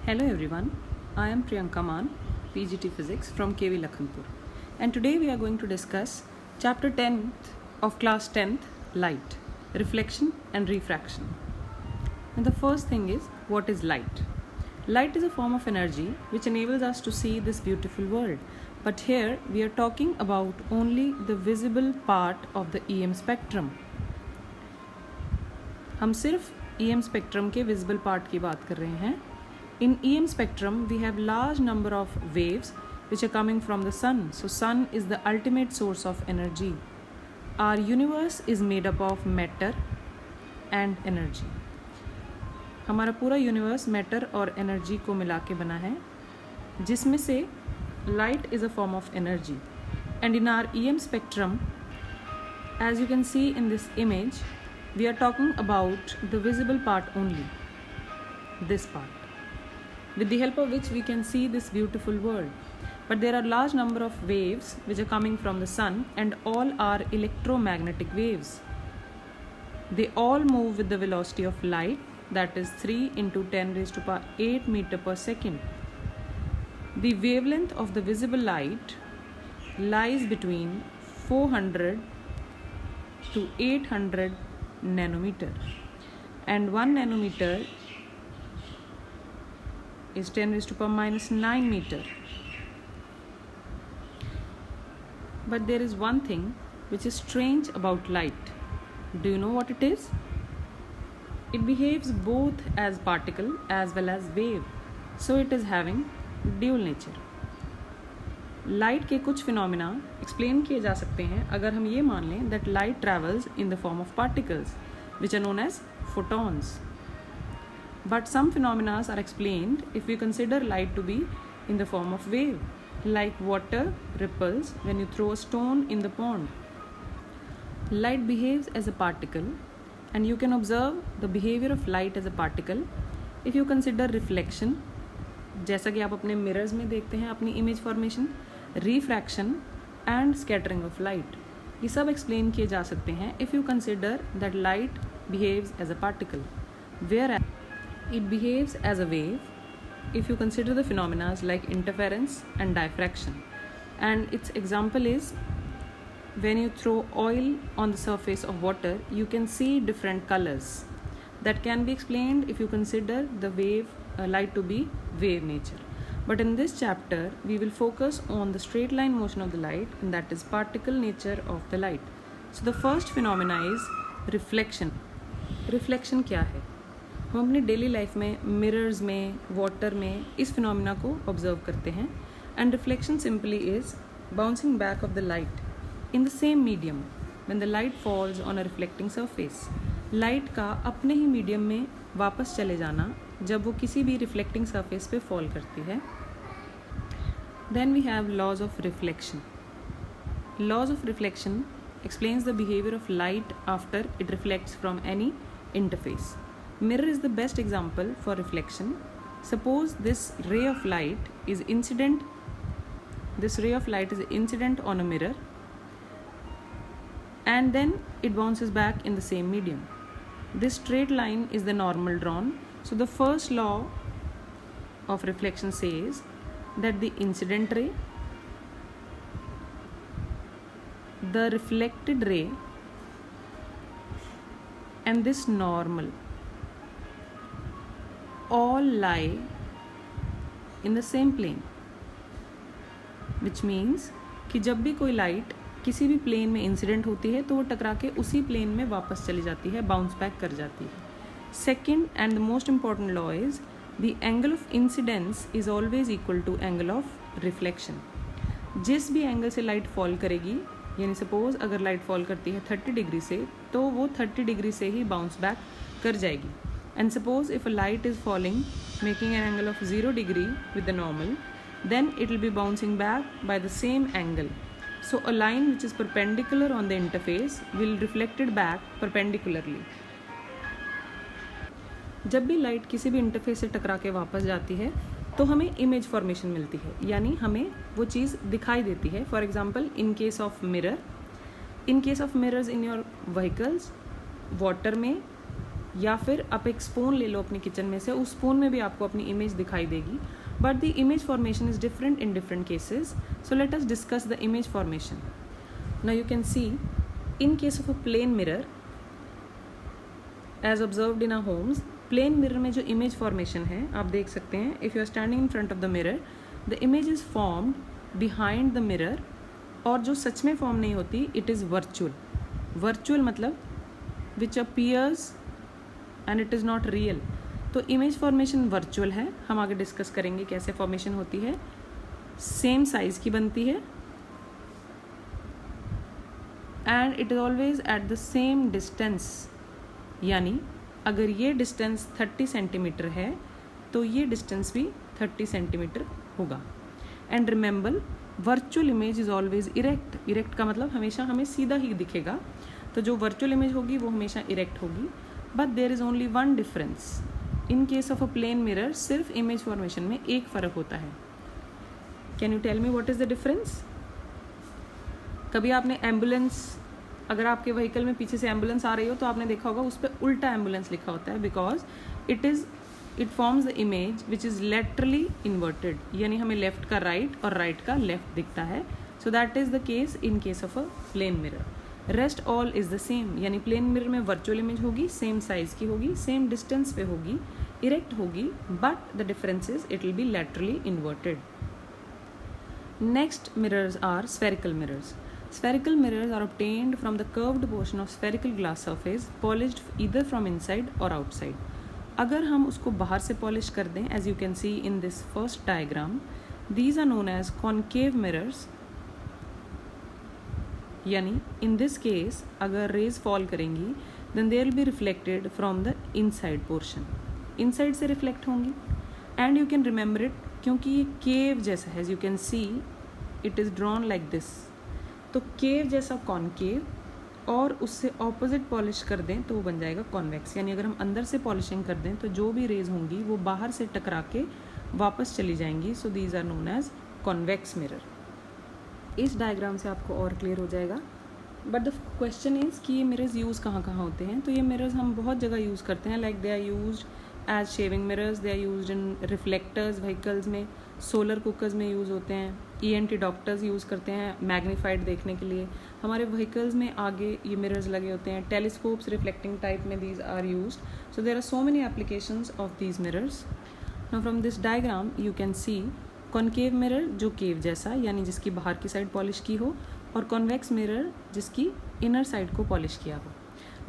Hello everyone, I am Priyanka Maan, PGT Physics from KV Lakhanpur, and today we are going to discuss chapter 10th of class 10th, light, reflection and refraction. And the first thing is, what is light? Light is a form of energy which enables us to see this beautiful world, but here we are talking about only the visible part of the EM spectrum. हम सिर्फ EM spectrum के visible part की बात कर रहे हैं. In EM spectrum, we have large number of waves which are coming from the sun. So sun is the ultimate source of energy. Our universe is made up of matter and energy. हमारा पूरा universe matter और energy को मिला के बना है, जिसमें से light is a form of energy. And in are EM spectrum, as you can see in this image, we are talking about the visible part only, this part, with the help of which we can see this beautiful world. But there are large number of waves which are coming from the sun, and all are electromagnetic waves. They all move with the velocity of light, that is 3 into 10 raised to power 8 meter per second. The wavelength of the visible light lies between 400 to 800 nanometer, and 1 nanometer is 10 raised to power minus 9 meter. But there is one thing which is strange about light. Do you know what it is? It behaves both as particle as well as wave, so it is having dual nature. Light के कुछ phenomena explain किए जा सकते हैं अगर हम ये मान लें that light travels in the form of particles which are known as photons. But some phenomena are explained if we consider light to be in the form of wave, like water ripples when you throw a stone in the pond. Light behaves as a particle, and you can observe the behavior of light as a particle if you consider reflection, जैसा कि आप अपने mirrors में देखते हैं अपनी image formation, refraction and scattering of light. ये सब एक्सप्लेन किए जा सकते हैं if you consider that light behaves as a particle, whereas it behaves as a wave if you consider the phenomena like interference and diffraction. And its example is when you throw oil on the surface of water, you can see different colors. That can be explained if you consider the wave light to be wave nature. But in this chapter we will focus on the straight line motion of the light, and that is particle nature of the light. So the first phenomena is reflection. Reflection क्या है? हम अपनी daily life में mirrors में, water में इस phenomena को observe करते हैं. And reflection simply is bouncing back of the light in the same medium when the light falls on a reflecting surface. Light का अपने ही मीडियम में वापस चले जाना जब वो किसी भी रिफ्लेक्टिंग सरफेस पे फॉल करती है. Then we have laws of reflection. Laws of reflection explains the behavior of light after it reflects from any interface. Mirror is the best example for reflection. Suppose this ray of light is incident on a mirror, and then it bounces back in the same medium. This straight line is the normal drawn. So the first law of reflection says that the incident ray, the reflected ray, and this normal all lie in the same plane, which means कि जब भी कोई light किसी भी plane में incident होती है तो वो टकरा के उसी प्लेन में वापस चली जाती है, बाउंस बैक कर जाती है. Second and the most important law is the angle of incidence is always equal to angle of reflection. जिस भी एंगल से लाइट फॉल करेगी, यानी सपोज अगर लाइट फॉल करती है 30 डिग्री से, तो वो 30 डिग्री से ही बाउंस बैक कर जाएगी. And suppose if a light is falling making an angle of 0 degree with the normal, then it will be bouncing back by the same angle. So a line which is perpendicular on the interface will reflect it back perpendicularly. जब भी light किसी भी interface से टकरा के वापस जाती है तो हमें इमेज फॉर्मेशन मिलती है, यानी हमें वो चीज़ दिखाई देती है. For example in case of mirror, in case of mirrors in your vehicles, water में या फिर आप एक स्पून ले लो अपनी किचन में से, उस स्पून में भी आपको अपनी इमेज दिखाई देगी, but the image formation is different in different cases. So let us discuss the image formation. Now you can see in case of a plane mirror as observed in our homes, plane mirror में जो image formation है आप देख सकते हैं. If you are standing in front of the mirror, the image is formed behind the mirror, और जो सच में फॉर्म नहीं होती, इट इज़ वर्चुअल. वर्चुअल मतलब which appears and it is not real. तो इमेज फॉर्मेशन वर्चुअल है. हम आगे डिस्कस करेंगे कैसे फॉर्मेशन होती है. सेम साइज़ की बनती है and it is always at the same distance. यानी अगर ये डिस्टेंस 30 सेंटीमीटर है तो ये डिस्टेंस भी 30 सेंटीमीटर होगा. And remember, virtual image is always erect. Erect का मतलब हमेशा हमें सीधा ही दिखेगा. तो जो वर्चुअल इमेज होगी वो हमेशा इरेक्ट होगी. But there is only one difference. In case of a plane mirror सिर्फ इमेज फॉर्मेशन में एक फ़र्क होता है. Can you tell me what is the difference? कभी आपने एम्बुलेंस, अगर आपके व्हीकल में पीछे से एम्बुलेंस आ रही हो तो आपने देखा होगा उस पर उल्टा एम्बुलेंस लिखा होता है, because it forms the image which is laterally inverted. यानी हमें लेफ्ट का राइट और राइट का लेफ्ट दिखता है. So that is the case in case of a plane mirror. Rest all is the same. यानी प्लेन मिरर में virtual image होगी, सेम साइज़ की होगी, सेम डिस्टेंस पे होगी, इरेक्ट होगी, but the difference is it will be laterally inverted. Next mirrors are spherical mirrors. Spherical mirrors are obtained from the curved portion of spherical glass surface, polished either from inside or outside. अगर हम उसको बाहर से polish कर दें, as you can see in this first diagram, these are known as concave mirrors. यानी in this case अगर raise fall करेंगी then they will be reflected from the inside portion. inside से रिफ्लेक्ट होंगी. and you can remember it क्योंकि ये केव जैसा है. as you can see it is drawn like this. तो केव जैसा कॉनकेव, और उससे ऑपोजिट पॉलिश कर दें तो वो बन जाएगा कॉन्वेक्स. यानी अगर हम अंदर से पॉलिशिंग कर दें तो जो भी रेज होंगी वो बाहर से टकरा के वापस चली जाएंगी. So these are known as convex mirror. इस डायग्राम से आपको और क्लियर हो जाएगा. बट द क्वेश्चन इज़ कि ये मिरर्स यूज़ कहाँ कहाँ होते हैं. तो ये मिरर्स हम बहुत जगह यूज़ करते हैं. Like they are used as shaving mirrors, they are used in reflectors vehicles में, सोलर कुकर्स में यूज़ होते हैं. ENT डॉक्टर्स यूज़ करते हैं मैग्नीफाइड देखने के लिए. हमारे व्हीकल्स में आगे ये मिरर्स लगे होते हैं. टेलीस्कोप्स रिफ्लेक्टिंग टाइप में these are used. So there are so many applications of these mirrors. Now from this diagram you can see concave mirror जो केव जैसा, यानी जिसकी बाहर की साइड पॉलिश की हो, और कॉन्वेक्स मिरर जिसकी इनर साइड को पॉलिश किया हो.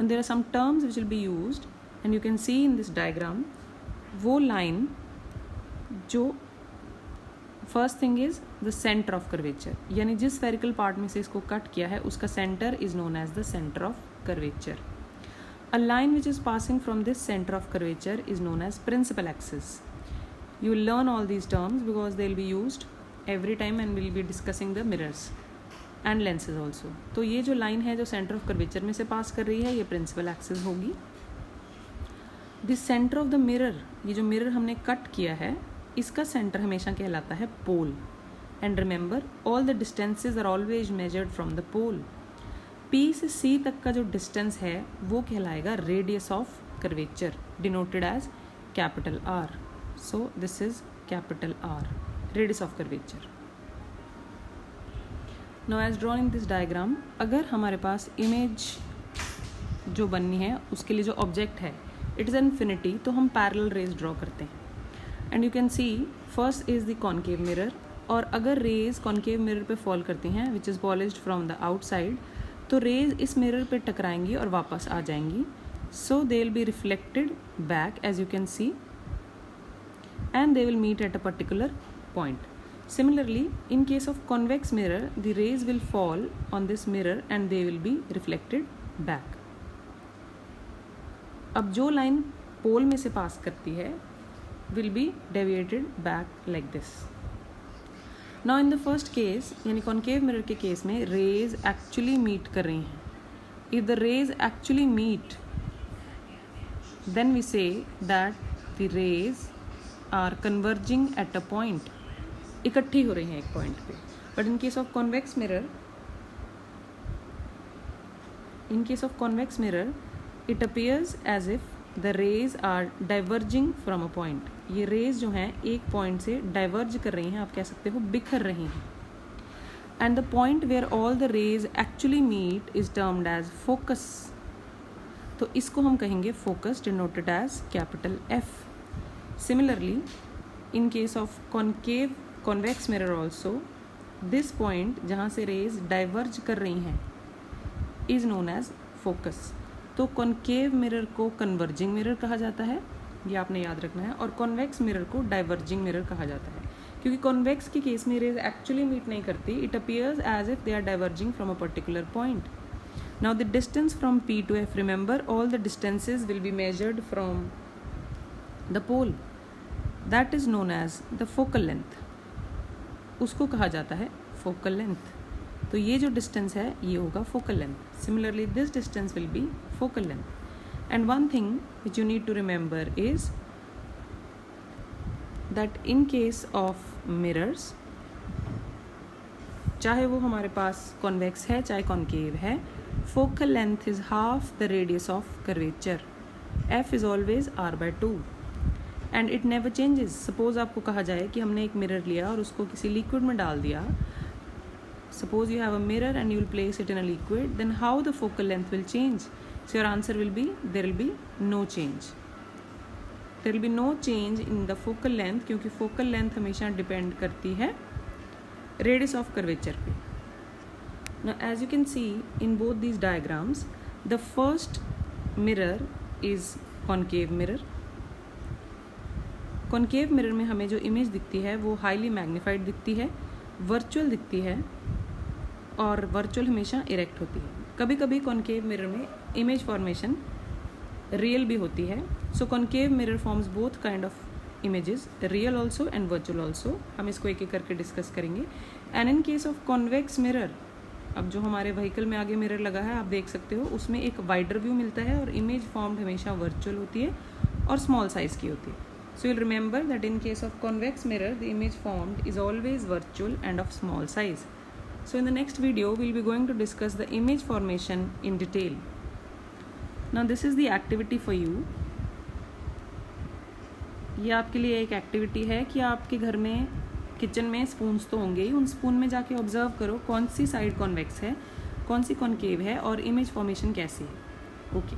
And there are some terms which will be used and you can see in this diagram. वो लाइन जो first thing is the centre of curvature, यानी जिस स्फेरिकल पार्ट में से इसको कट किया है उसका centre is known as the centre of curvature. A line which is passing from this centre of curvature is known as principal axis. You will learn all these terms because they will be used every time and we will be discussing the mirrors and lenses also. तो ये जो line है जो centre of curvature में से पास कर रही है ये प्रिंसिपल एक्सिस होगी. This centre of the mirror, ये जो मिरर हमने कट किया है इसका सेंटर हमेशा कहलाता है pole. And remember all the distances are always measured from the pole. P से C तक का जो डिस्टेंस है वो कहलाएगा radius of curvature, denoted as capital R. So this is capital R, radius of curvature. Now as drawn in this diagram, अगर हमारे पास image जो बननी है उसके लिए जो ऑब्जेक्ट है इट इज़ इन्फिनिटी, तो हम पैरेलल रेज ड्रॉ करते हैं. And you can see first is the concave mirror. और अगर रेज कॉनकेव मिरर पे फॉल करती हैं which is polished from the outside, तो रेज इस मिरर पे टकराएंगी और वापस आ जाएंगी. So they will be reflected back as you can see, and they will meet at a particular point. Similarly, in case of convex mirror, the rays will fall on this mirror and they will be reflected back. अब जो line पोल में से पास करती है will be deviated back like this. Now in the first case, यानी concave mirror के case में rays actually meet कर रही हैं. If the rays actually meet, then we say that the rays are converging at a point, इकट्ठी हो रही हैं एक पॉइंट पे. But in case of convex mirror it appears as if the rays are diverging from a point, ये rays जो हैं एक पॉइंट से डाइवर्ज कर रही हैं, आप कह सकते हो बिखर रही हैं. And the point where all the rays actually meet is termed as focus. तो इसको हम कहेंगे focus, denoted as capital F. Similarly in case of concave convex mirror also, this point जहाँ से रेज डाइवर्ज कर रही हैं इज नोन एज फोकस. तो कॉनकेव मिरर को कन्वर्जिंग मिरर कहा जाता है, ये आपने याद रखना है, और कॉन्वेक्स मिरर को डाइवर्जिंग मिरर कहा जाता है. क्योंकि कॉन्वेक्स के केस में रेज एक्चुअली मीट नहीं करती, it appears as if they are diverging from a particular point. Now the distance from P to F, remember all the distances will be measured from the pole, that is known as the focal length. उसको कहा जाता है focal length. तो ये जो distance है ये होगा focal length. Similarly this distance will be focal length. And one thing which you need to remember is that in case of mirrors, चाहे वो हमारे पास कॉन्वेक्स है चाहे कॉन्केव है, focal length is half the radius of curvature. F is always R/2 and it never changes. Suppose आपको कहा जाए कि हमने एक मिरर लिया और उसको किसी लिक्विड में डाल दिया. Suppose you have a mirror and you will place it in a liquid, then how the focal length will change? So your answer will be there will be no change. There will be no change in the focal length, क्योंकि focal length हमेशा depend करती है radius of curvature पे. Now as you can see in both these diagrams, the first mirror is concave mirror. Concave mirror में हमें जो image दिखती है वो हाईली मैग्नीफाइड दिखती है, वर्चुअल दिखती है, और वर्चुअल हमेशा इरेक्ट होती है. कभी कभी कॉन्केव मिरर में इमेज फॉर्मेशन रियल भी होती है. So concave mirror forms both kind of images, real also and virtual also. हम इसको एक एक करके डिस्कस करेंगे. And in case of convex mirror, अब जो हमारे व्हीकल में आगे मिरर लगा है आप देख सकते हो, उसमें एक वाइडर व्यू मिलता है और इमेज फॉर्म्ड हमेशा वर्चुअल होती है और स्मॉल साइज की होती है. सो you'll remember that in case of convex mirror, the image formed is always virtual and of small size. So in the next video, we'll be going to discuss the image formation in detail. Now this is the activity for you. ये आपके लिए एक activity है कि आपके घर में kitchen में स्पून्स तो होंगे ही, उन स्पून में जाके ऑब्जर्व करो कौन सी साइड कॉन्वेक्स है, कौन सी कॉनकेव है और इमेज फॉर्मेशन कैसी है. ओके.